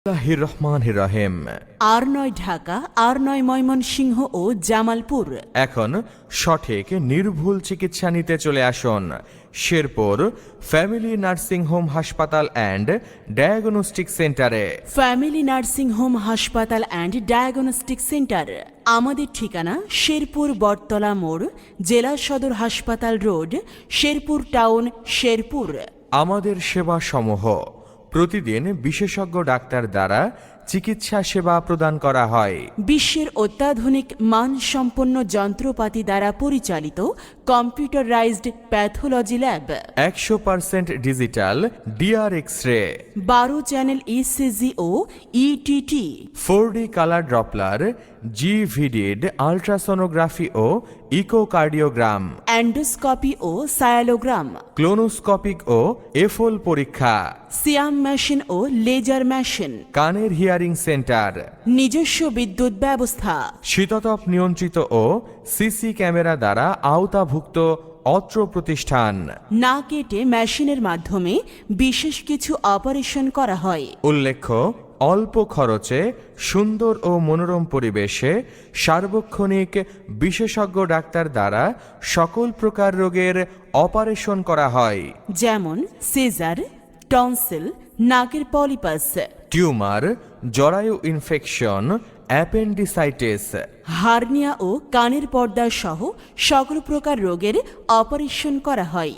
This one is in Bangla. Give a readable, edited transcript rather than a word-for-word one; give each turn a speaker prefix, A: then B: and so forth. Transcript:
A: বিসমিল্লাহির রহমানির রহিম।
B: আর নয় ঢাকা, আর নয় ময়মনসিংহ ও জামালপুর।
A: এখন সঠিক নির্ভুল চিকিৎসা নিতে চলে আসুন শেরপুর ফ্যামিলি নার্সিং হোম হাসপাতাল অ্যান্ড ডায়াগনস্টিক সেন্টারে।
B: ফ্যামিলি নার্সিং হোম হাসপাতাল অ্যান্ড ডায়াগনস্টিক সেন্টার। আমাদের ঠিকানা শেরপুর বটতলা মোড়, জেলা সদর হাসপাতাল রোড, শেরপুর টাউন, শেরপুর।
A: আমাদের সেবা সমূহ প্রতিদিন বিশেষজ্ঞ ডাক্তার দ্বারা চিকিৎসা সেবা প্রদান করা হয়।
B: বিশ্বের অত্যাধুনিক মানসম্পন্ন যন্ত্রপাতি দ্বারা পরিচালিত computerised pathology lab,
A: 100% digital DR X-ray,
B: 12 channel ECG ও ইটিটি,
A: 4D কালার ড্রপলার, জিভিডিড আল্ট্রাসোনোগ্রাফি ও ইকোকার্ডিওগ্রাম,
B: অ্যান্ডোস্কোপি ও সায়ালোগ্রাম,
A: ক্লোনোস্কোপিক ও এফোল পরীক্ষা,
B: সিয়াম মেশিন ও লেজার মেশিন,
A: কানের হিয়ারিং সেন্টার,
B: নিজস্ব বিদ্যুৎ ব্যবস্থা,
A: শীততাপ নিয়ন্ত্রিত ও সিসি ক্যামেরা দ্বারা আওতাভুক্ত অত্র প্রতিষ্ঠান।
B: না কেটে মেশিনের মাধ্যমে বিশেষ কিছু অপারেশন করা হয়।
A: উল্লেখ্য, অল্প খরচে সুন্দর ও মনোরম পরিবেশে সার্বক্ষণিক বিশেষজ্ঞ ডাক্তার দ্বারা সকল প্রকার রোগের অপারেশন করা হয়,
B: যেমন সিজার, টনসিল, নাকের পলিপাস,
A: টিউমার, জরায়ু ইনফেকশন, অ্যাপেন্ডিসাইটিস,
B: হার্নিয়া ও কানের পর্দা সহ সকল প্রকার রোগের অপারেশন করা হয়।